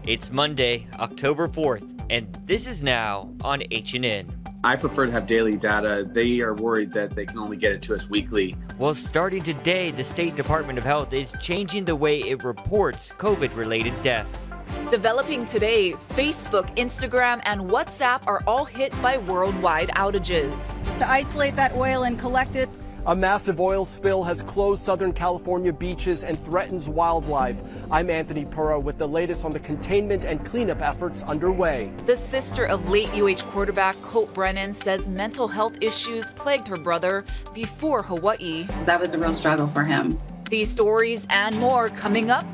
It's Monday, October 4th, and this is now on H&N. I prefer to have daily data. They are worried that they can only get it to us weekly. Well, starting today, the State Department of Health is changing the way it reports COVID-related deaths. Developing today, Facebook, Instagram, and WhatsApp are all hit by worldwide outages. To isolate that oil and collect it. A massive oil spill has closed Southern California beaches and threatens wildlife. I'm Anthony Pura with the latest on the containment and cleanup efforts underway. The sister of late UH quarterback Colt Brennan says mental health issues plagued her brother before Hawaii. That was a real struggle for him. These stories and more coming up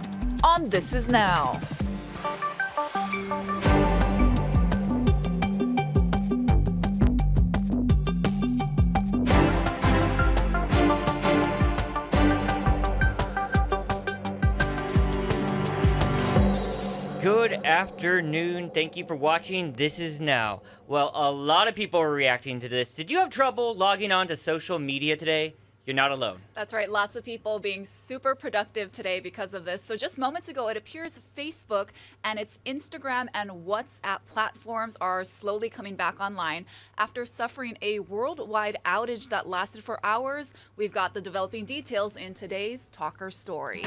on This Is Now. Good afternoon. Thank you for watching This Is Now. Well, a lot of people are reacting to this. Did you have trouble logging on to social media today? You're not alone. That's right. Lots of people being super productive today because of this. So just moments ago, it appears Facebook and its Instagram and WhatsApp platforms are slowly coming back online after suffering a worldwide outage that lasted for hours. We've got the developing details in today's Talker Story.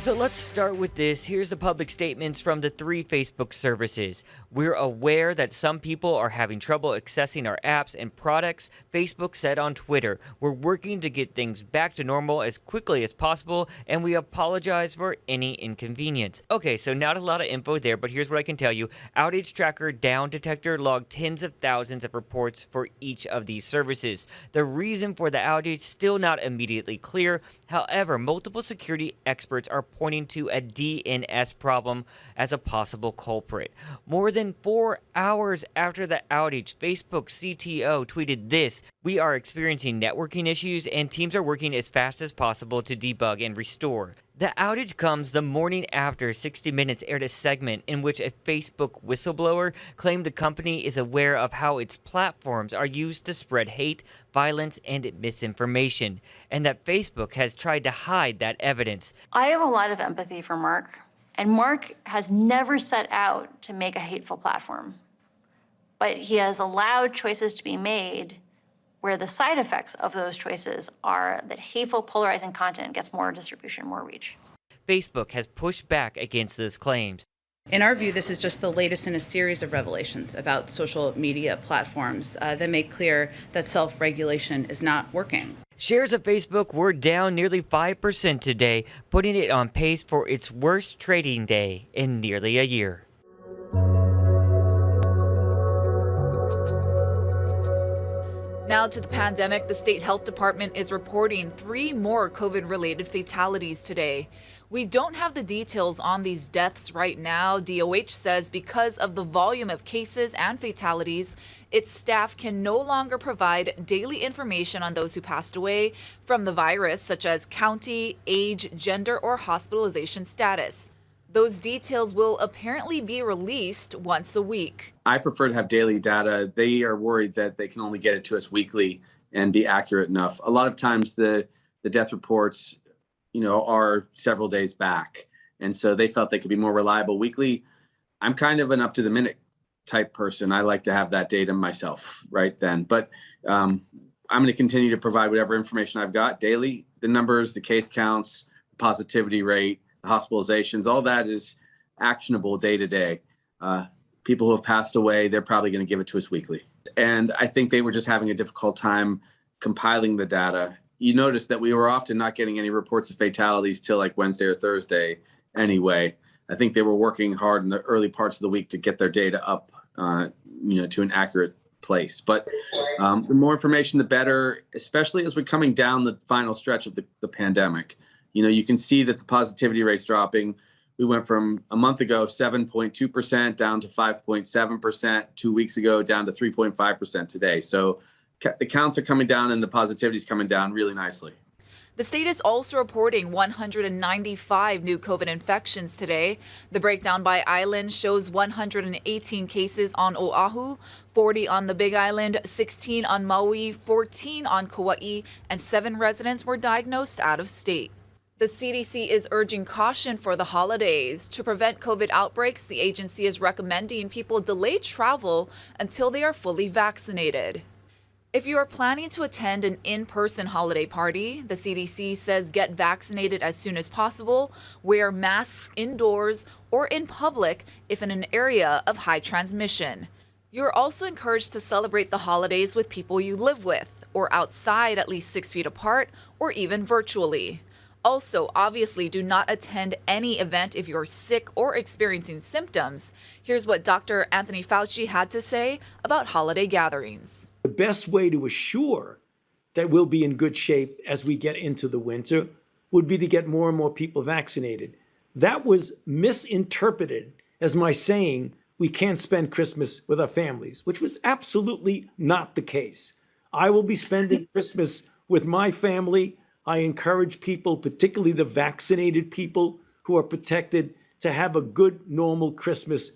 So let's start with this. Here's the public statements from the three Facebook services. We're aware that some people are having trouble accessing our apps and products, Facebook said on Twitter. We're working to get things back to normal as quickly as possible, and we apologize for any inconvenience. Okay, so not a lot of info there, but here's what I can tell you. Outage Tracker Down Detector logged tens of thousands of reports for each of these services. The reason for the outage still not immediately clear. However, multiple security experts are pointing to a DNS problem as a possible culprit. More than 4 hours after the outage, Facebook CTO tweeted this: "We are experiencing networking issues and teams are working as fast as possible to debug and restore." The outage comes the morning after 60 Minutes aired a segment in which a Facebook whistleblower claimed the company is aware of how its platforms are used to spread hate, violence, and misinformation, and that Facebook has tried to hide that evidence. I have a lot of empathy for Mark, and Mark has never set out to make a hateful platform, but he has allowed choices to be made where the side effects of those choices are that hateful, polarizing content gets more distribution, more reach. Facebook has pushed back against those claims. In our view, this is just the latest in a series of revelations about social media platforms that make clear that self-regulation is not working. Shares of Facebook were down nearly 5% today, putting it on pace for its worst trading day in nearly a year. Now to the pandemic, the state health department is reporting 3 more COVID-related fatalities today. We don't have the details on these deaths right now. DOH says because of the volume of cases and fatalities, its staff can no longer provide daily information on those who passed away from the virus, such as county, age, gender, or hospitalization status. Those details will apparently be released once a week. I prefer to have daily data. They are worried that they can only get it to us weekly and be accurate enough. A lot of times the death reports, are several days back. And so they felt they could be more reliable weekly. I'm kind of an up to the minute type person. I like to have that data myself right then. But I'm going to continue to provide whatever information I've got daily. The numbers, the case counts, the positivity rate, hospitalizations, all that is actionable day to day. People who have passed away, they're probably going to give it to us weekly. And I think they were just having a difficult time compiling the data. You notice that we were often not getting any reports of fatalities till like Wednesday or Thursday anyway. I think they were working hard in the early parts of the week to get their data up, to an accurate place. But the more information, the better, especially as we're coming down the final stretch of the pandemic. You can see that the positivity rate's dropping. We went from a month ago, 7.2% down to 5.7%, 2 weeks ago down to 3.5% today. So the counts are coming down and the positivity is coming down really nicely. The state is also reporting 195 new COVID infections today. The breakdown by island shows 118 cases on Oahu, 40 on the Big Island, 16 on Maui, 14 on Kauai, and 7 residents were diagnosed out of state. The CDC is urging caution for the holidays. To prevent COVID outbreaks, the agency is recommending people delay travel until they are fully vaccinated. If you are planning to attend an in-person holiday party, the CDC says get vaccinated as soon as possible, wear masks indoors or in public if in an area of high transmission. You're also encouraged to celebrate the holidays with people you live with, or outside at least 6 feet apart, or even virtually. Also, obviously, do not attend any event if you're sick or experiencing symptoms. Here's what Dr. Anthony Fauci had to say about holiday gatherings. The best way to assure that we'll be in good shape as we get into the winter would be to get more and more people vaccinated. That was misinterpreted as my saying we can't spend Christmas with our families, which was absolutely not the case. I will be spending Christmas with my family. I encourage people, particularly the vaccinated people who are protected, to have a good, normal Christmas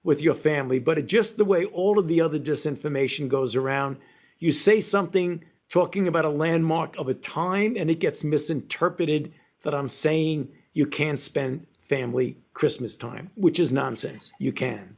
with your family. But just the way all of the other disinformation goes around, you say something talking about a landmark of a time, and it gets misinterpreted that I'm saying you can't spend family Christmas time, which is nonsense. You can.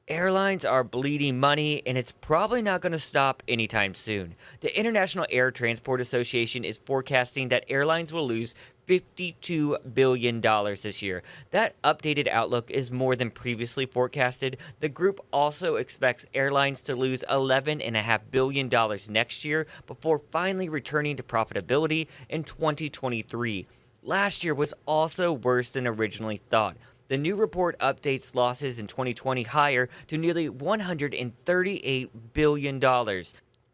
Airlines are bleeding money, and it's probably not going to stop anytime soon. The International Air Transport Association is forecasting that airlines will lose $52 billion this year. That updated outlook is more than previously forecasted. The group also expects airlines to lose $11.5 billion next year before finally returning to profitability in 2023. Last year was also worse than originally thought. The new report updates losses in 2020 higher to nearly $138 billion.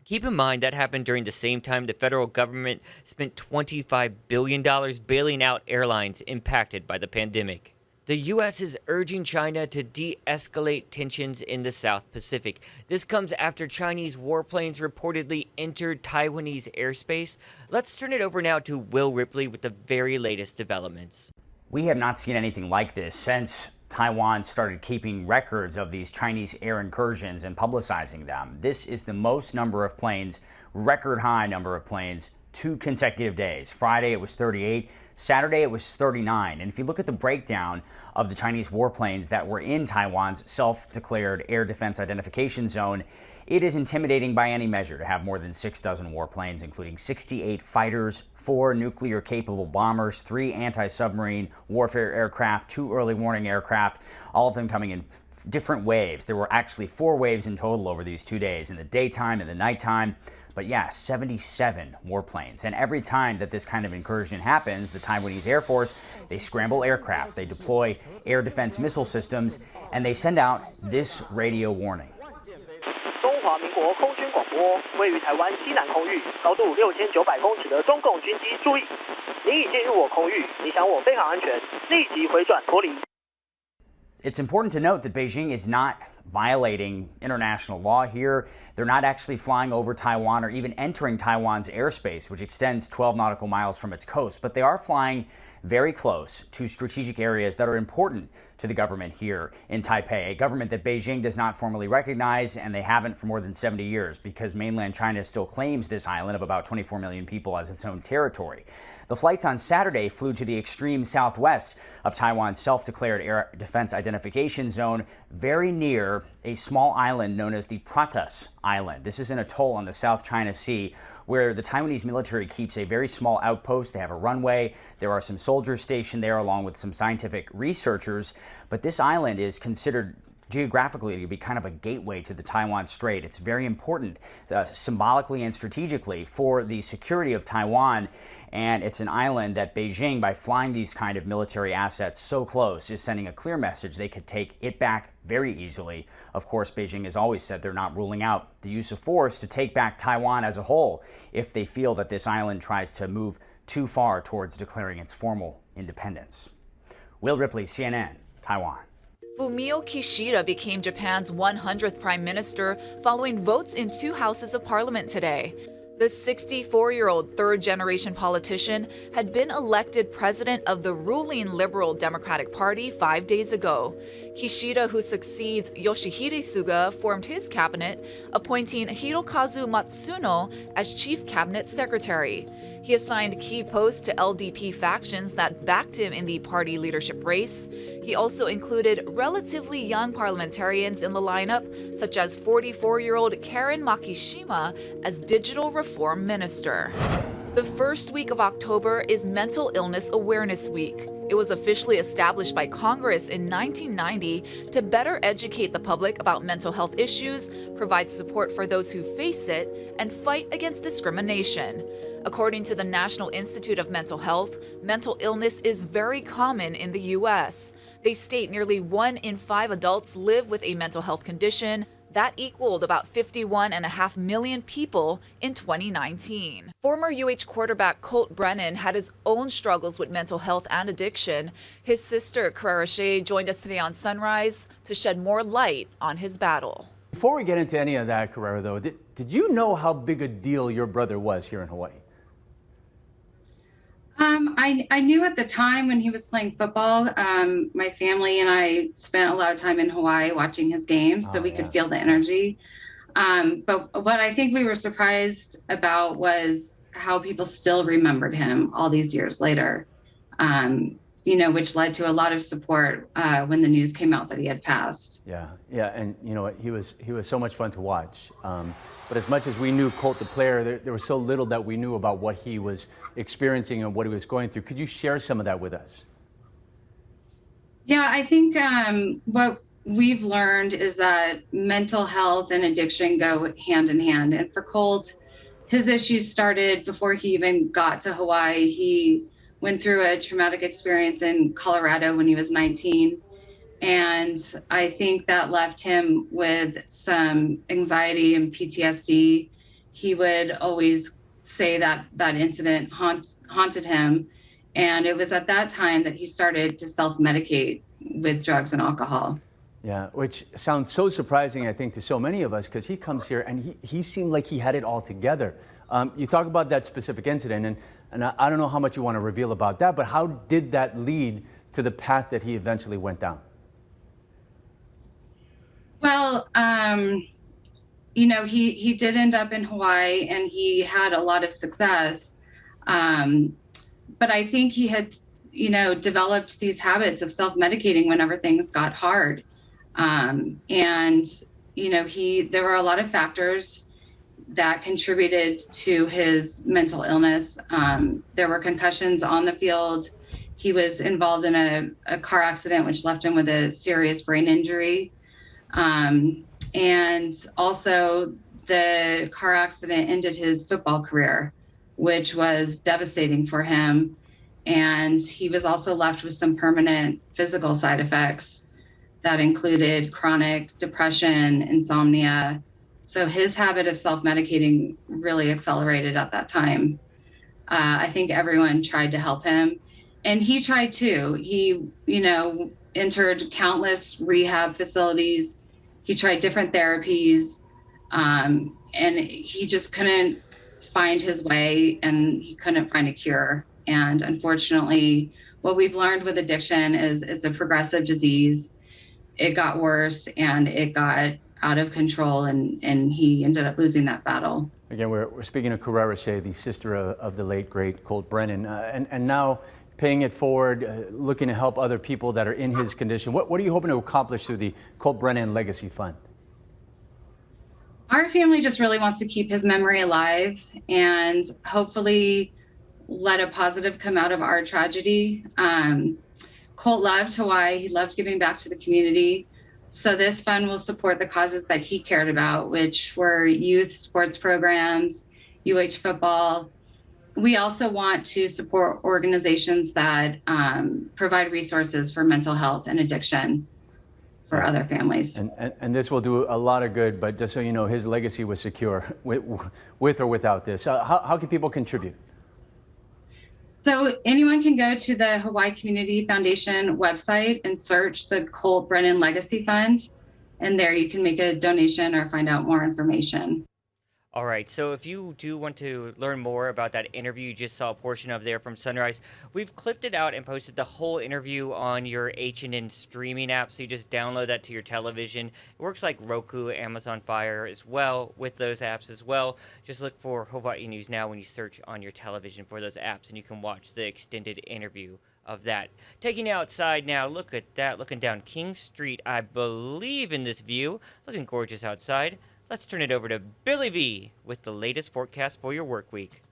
Keep in mind that happened during the same time the federal government spent $25 billion bailing out airlines impacted by the pandemic. The U.S. is urging China to de-escalate tensions in the South Pacific. This comes after Chinese warplanes reportedly entered Taiwanese airspace. Let's turn it over now to Will Ripley with the very latest developments. We have not seen anything like this since Taiwan started keeping records of these Chinese air incursions and publicizing them. This is the most number of planes, record high number of planes, 2 consecutive days. Friday it was 38, Saturday it was 39. And if you look at the breakdown of the Chinese warplanes that were in Taiwan's self-declared air defense identification zone, it is intimidating by any measure to have more than 6 dozen warplanes, including 68 fighters, 4 nuclear-capable bombers, 3 anti-submarine warfare aircraft, 2 early warning aircraft, all of them coming in different waves. There were actually 4 waves in total over these 2 days, in the daytime and the nighttime. But yeah, 77 warplanes. And every time that this kind of incursion happens, the Taiwanese Air Force, they scramble aircraft, they deploy air defense missile systems, and they send out this radio warning. 华民国空军广播，位于台湾西南空域，高度6900公尺的中共军机注意，您已进入我空域，你想我飞行安全，立即回转脱离。 It's important to note that Beijing is not violating international law here. They're not actually flying over Taiwan or even entering Taiwan's airspace, which extends 12 nautical miles from its coast, but they are flying very close to strategic areas that are important to the government here in Taipei, a government that Beijing does not formally recognize, and they haven't for more than 70 years because mainland China still claims this island of about 24 million people as its own territory. The flights on Saturday flew to the extreme southwest of Taiwan's self-declared air defense identification zone, very near a small island known as the Pratas Island. This is an atoll on the South China Sea where the Taiwanese military keeps a very small outpost. They have a runway. There are some soldiers stationed there along with some scientific researchers. But this island is considered geographically to be kind of a gateway to the Taiwan Strait. It's very important symbolically and strategically for the security of Taiwan. And it's an island that Beijing, by flying these kind of military assets so close, is sending a clear message they could take it back very easily. Of course, Beijing has always said they're not ruling out the use of force to take back Taiwan as a whole if they feel that this island tries to move too far towards declaring its formal independence. Will Ripley, CNN, Taiwan. Fumio Kishida became Japan's 100th prime minister following votes in 2 houses of parliament today. The 64-year-old third-generation politician had been elected president of the ruling Liberal Democratic Party 5 days ago. Kishida, who succeeds Yoshihide Suga, formed his cabinet, appointing Hirokazu Matsuno as chief cabinet secretary. He assigned key posts to LDP factions that backed him in the party leadership race. He also included relatively young parliamentarians in the lineup, such as 44-year-old Karen Makishima as digital reform minister. The first week of October is Mental Illness Awareness Week. It was officially established by Congress in 1990 to better educate the public about mental health issues, provide support for those who face it, and fight against discrimination. According to the National Institute of Mental Health, mental illness is very common in the U.S. They state nearly 1 in 5 adults live with a mental health condition. That equaled about 51.5 million people in 2019. Former UH quarterback Colt Brennan had his own struggles with mental health and addiction. His sister, Carrera Shea, joined us today on Sunrise to shed more light on his battle. Before we get into any of that, Carrera, though, did you know how big a deal your brother was here in Hawaii? I knew at the time when he was playing football. My family and I spent a lot of time in Hawaii watching his games, so we could feel the energy. But what I think we were surprised about was how people still remembered him all these years later, which led to a lot of support when the news came out that he had passed. Yeah, and you know he was so much fun to watch. But as much as we knew Colt the player, there was so little that we knew about what he was experiencing and what he was going through. Could you share some of that with us? Yeah, I think what we've learned is that mental health and addiction go hand in hand. And for Colt, his issues started before he even got to Hawaii. He went through a traumatic experience in Colorado when he was 19. And I think that left him with some anxiety and PTSD. He would always say that that incident haunted him. And it was at that time that he started to self-medicate with drugs and alcohol. Yeah, which sounds so surprising, I think, to so many of us, because he comes here and he seemed like he had it all together. You talk about that specific incident, and I don't know how much you want to reveal about that, but how did that lead to the path that he eventually went down? Well, he did end up in Hawaii and he had a lot of success. But I think he had, developed these habits of self-medicating whenever things got hard. There were a lot of factors that contributed to his mental illness. There were concussions on the field. He was involved in a car accident, which left him with a serious brain injury. And also the car accident ended his football career, which was devastating for him. And he was also left with some permanent physical side effects that included chronic depression, insomnia. So his habit of self-medicating really accelerated at that time. I think everyone tried to help him, and he tried too. He, entered countless rehab facilities. He tried different therapies, and he just couldn't find his way, and he couldn't find a cure. And unfortunately, what we've learned with addiction is it's a progressive disease. It got worse and it got out of control, and he ended up losing that battle. Again, we're speaking of Carrera Shea, the sister of the late, great Colt Brennan, and now paying it forward, looking to help other people that are in his condition. What are you hoping to accomplish through the Colt Brennan Legacy Fund? Our family just really wants to keep his memory alive and hopefully let a positive come out of our tragedy. Colt loved Hawaii. He loved giving back to the community. So this fund will support the causes that he cared about, which were youth sports programs, UH football. We also want to support organizations that provide resources for mental health and addiction for other families. And this will do a lot of good, but just so you know, his legacy was secure with or without this. How can people contribute? So anyone can go to the Hawaii Community Foundation website and search the Colt Brennan Legacy Fund, and there you can make a donation or find out more information. All right, so if you do want to learn more about that interview you just saw a portion of there from Sunrise, we've clipped it out and posted the whole interview on your H&N streaming app, so you just download that to your television. It works like Roku, Amazon Fire as well with those apps as well. Just look for Hawaii News Now when you search on your television for those apps, and you can watch the extended interview of that. Taking you outside now, look at that, looking down King Street, I believe in this view. Looking gorgeous outside. Let's turn it over to Billy V with the latest forecast for your work week.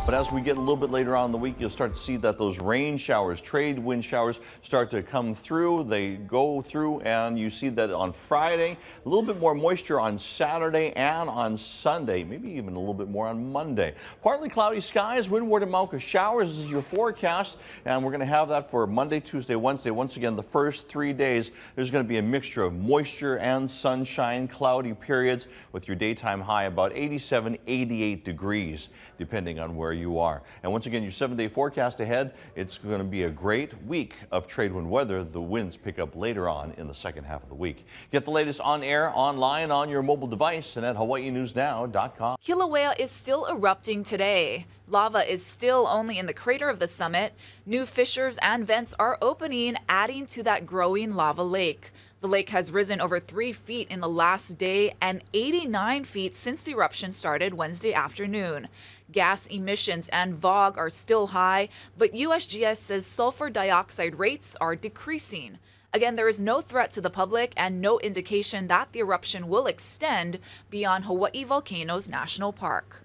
But as we get a little bit later on in the week, you'll start to see that those rain showers, trade wind showers start to come through. They go through, and you see that on Friday, a little bit more moisture on Saturday and on Sunday, maybe even a little bit more on Monday. Partly cloudy skies, windward and Mauka showers. This is your forecast, and we're going to have that for Monday, Tuesday, Wednesday. Once again, the first 3 days, there's going to be a mixture of moisture and sunshine, cloudy periods with your daytime high about 87, 88 degrees, depending on where you are. And once again, your 7-day forecast ahead, it's going to be a great week of trade wind weather. The winds pick up later on in the second half of the week. Get the latest on air, online, on your mobile device, and at hawaiinewsnow.com. Kilauea is still erupting today. Lava is still only in the crater of the summit. New fissures and vents are opening, adding to that growing lava lake. The lake has risen over 3 feet in the last day and 89 feet since the eruption started Wednesday afternoon. Gas emissions and VOG are still high, but USGS says sulfur dioxide rates are decreasing. Again, there is no threat to the public and no indication that the eruption will extend beyond Hawaii Volcanoes National Park.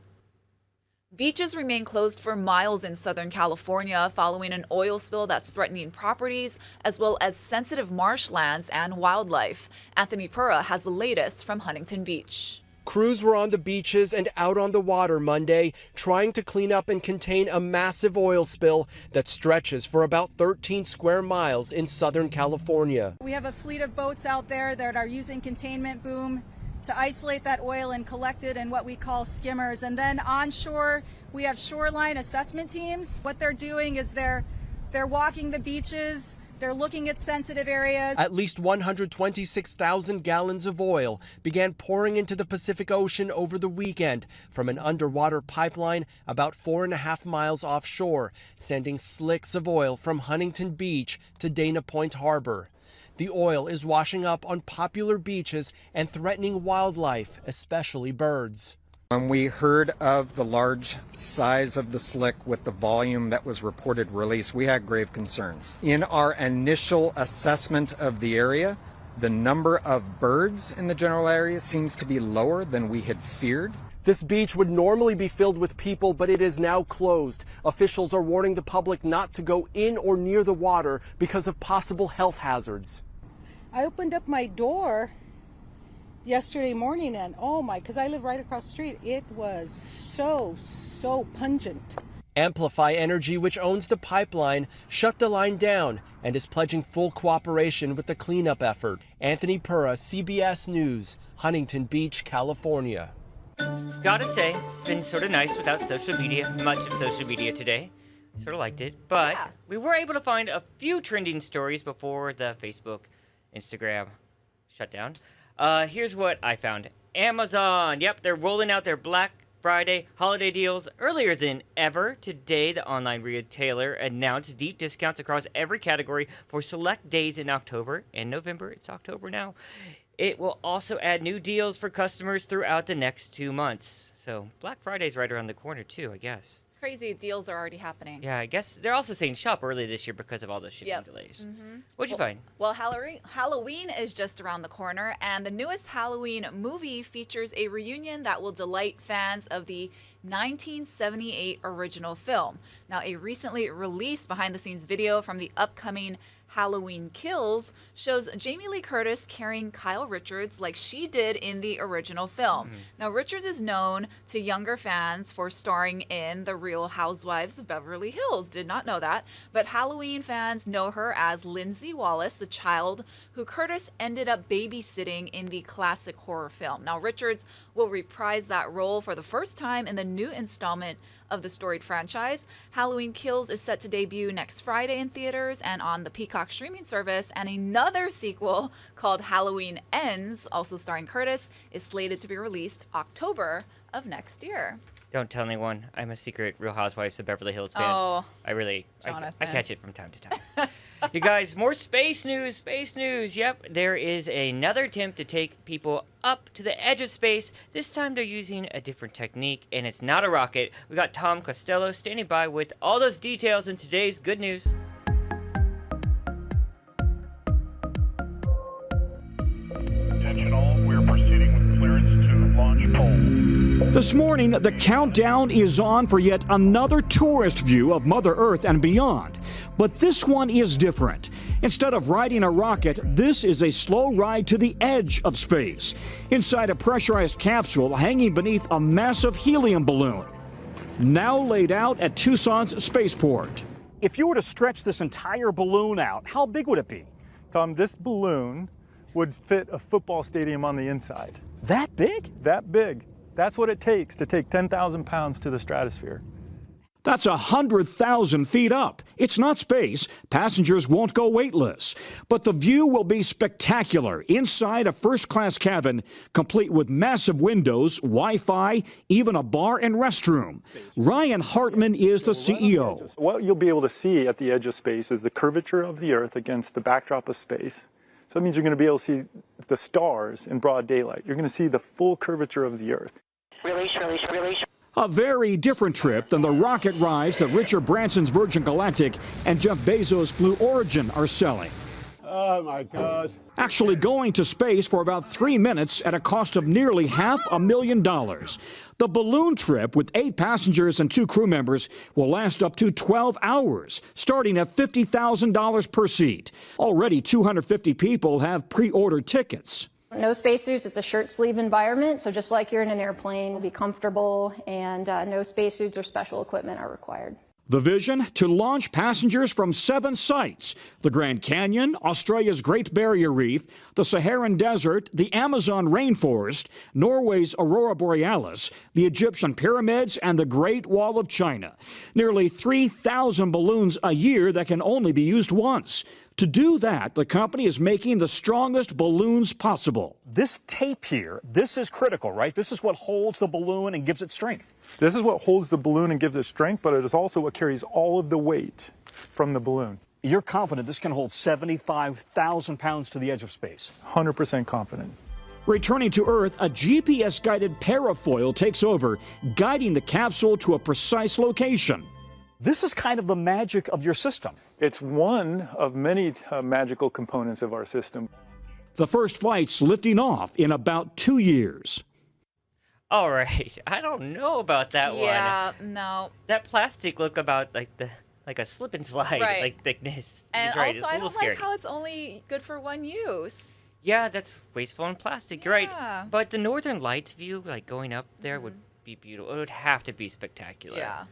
Beaches remain closed for miles in Southern California following an oil spill that's threatening properties as well as sensitive marshlands and wildlife. Anthony Pura has the latest from Huntington Beach. Crews were on the beaches and out on the water Monday, trying to clean up and contain a massive oil spill that stretches for about 13 square miles in Southern California. We have a fleet of boats out there that are using containment boom to isolate that oil and collect it in what we call skimmers. And then onshore, we have shoreline assessment teams. What they're doing is they're walking the beaches, they're looking at sensitive areas. At least 126,000 gallons of oil began pouring into the Pacific Ocean over the weekend from an underwater pipeline about 4.5 miles offshore, sending slicks of oil from Huntington Beach to Dana Point Harbor. The oil is washing up on popular beaches and threatening wildlife, especially birds. When we heard of the large size of the slick with the volume that was reported released, we had grave concerns. In our initial assessment of the area, the number of birds in the general area seems to be lower than we had feared. This beach would normally be filled with people, but it is now closed. Officials are warning the public not to go in or near the water because of possible health hazards. I opened up my door yesterday morning and because I live right across the street, it was so pungent. Amplify Energy, which owns the pipeline, shut the line down and is pledging full cooperation with the cleanup effort. Anthony Pura, CBS News, Huntington Beach, California. Gotta say, it's been sort of nice without social media, much of social media today. Sort of liked it, but we were able to find a few trending stories before the Facebook, Instagram shutdown. Here's what I found. Amazon, yep, they're rolling out their Black Friday holiday deals earlier than ever. Today, the online retailer announced deep discounts across every category for select days in October and November. It's October now. It will also add new deals for customers throughout the next 2 months. So Black Friday's right around the corner too, I guess. Crazy deals are already happening. Yeah, I guess they're also saying shop early this year because of all the shipping delays. What'd you find? Well, Halloween is just around the corner, and the newest Halloween movie features a reunion that will delight fans of the 1978 original film. Now, a recently released behind-the-scenes video from the upcoming Halloween Kills shows Jamie Lee Curtis carrying Kyle Richards like she did in the original film. Now, Richards is known to younger fans for starring in The Real Housewives of Beverly Hills. Did not know that. But Halloween fans know her as Lindsay Wallace, the child who Curtis ended up babysitting in the classic horror film. Now, Richards will reprise that role for the first time in the new installment of the storied franchise. Halloween Kills is set to debut next Friday in theaters and on the Peacock Peacock streaming service, and another sequel called Halloween Ends, also starring Curtis, is slated to be released October of next year. Don't tell anyone. I'm a secret Real Housewives of Beverly Hills fan. Oh, I catch it from time to time. You guys, more space news, space news. Yep, there is another attempt to take people up to the edge of space. This time they're using a different technique, and it's not a rocket. We got Tom Costello standing by with all those details in today's Good News. Attention all, we're proceeding with clearance to launch Colt. This morning, the countdown is on for yet another tourist view of Mother Earth and beyond. But this one is different. Instead of riding a rocket, this is a slow ride to the edge of space, inside a pressurized capsule hanging beneath a massive helium balloon, now laid out at Tucson's spaceport. If you were to stretch this entire balloon out, how big would it be? Tom, this balloon would fit a football stadium on the inside. That big? That big. That's what it takes to take 10,000 pounds to the stratosphere. That's 100,000 feet up. It's not space. Passengers won't go weightless. But the view will be spectacular inside a first-class cabin, complete with massive windows, Wi-Fi, even a bar and restroom. Ryan Hartman is the CEO. What you'll be able to see at the edge of space is the curvature of the Earth against the backdrop of space. So that means you're going to be able to see the stars in broad daylight. You're going to see the full curvature of the Earth. Release. A very different trip than the rocket rides that Richard Branson's Virgin Galactic and Jeff Bezos' Blue Origin are selling. Oh my God. Actually going to space for about 3 minutes at a cost of nearly $500,000. The balloon trip with 8 passengers and 2 crew members will last up to 12 hours, starting at $50,000 per seat. Already 250 people have pre-ordered tickets. No spacesuits, it's a shirt sleeve environment, so just like you're in an airplane, will be comfortable, and no spacesuits or special equipment are required. The vision, to launch passengers from 7 sites: the Grand Canyon, Australia's Great Barrier Reef, the Saharan Desert, the Amazon rainforest, Norway's Aurora Borealis, the Egyptian pyramids, and the Great Wall of China. Nearly 3,000 balloons a year that can only be used once. To do that, the company is making the strongest balloons possible. This tape here, this is critical, right? This is what holds the balloon and gives it strength. This is what holds the balloon and gives it strength, but it is also what carries all of the weight from the balloon. You're confident this can hold 75,000 pounds to the edge of space? 100% confident. Returning to Earth, a GPS-guided parafoil takes over, guiding the capsule to a precise location. This is kind of the magic of your system. It's one of many magical components of our system. The first flight's lifting off in about 2 years. All right, I don't know about that one. Yeah, no. That plastic look about like a slip and slide Right. like thickness. And He's right. also, It's a I little don't scary. like how it's only good for one use. Yeah, that's wasteful and plastic. You're Yeah. right. But the Northern Lights view, like going up there, would be beautiful. It would have to be spectacular. Yeah.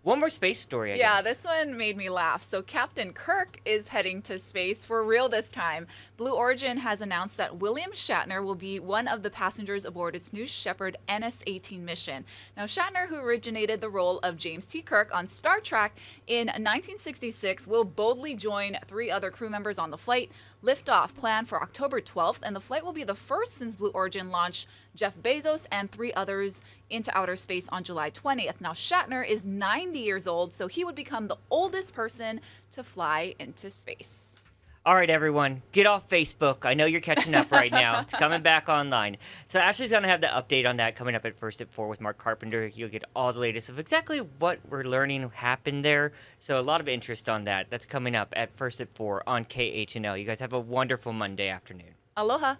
One more space story, I Yeah, guess. this one made me laugh. So Captain Kirk is heading to space for real this time. Blue Origin has announced that William Shatner will be one of the passengers aboard its New Shepard NS-18 mission. Now, Shatner, who originated the role of James T. Kirk on Star Trek in 1966, will boldly join 3 other crew members on the flight. Liftoff planned for October 12th, and the flight will be the first since Blue Origin launched Jeff Bezos and 3 others into outer space on July 20th. Now, Shatner is 90 years old, so he would become the oldest person to fly into space. All right, everyone, get off Facebook. I know you're catching up right now. It's coming back online. So Ashley's going to have the update on that coming up at First at 4 with Mark Carpenter. You'll get all the latest of exactly what we're learning happened there. So a lot of interest on that. That's coming up at First at 4 on KHNL. You guys have a wonderful Monday afternoon. Aloha.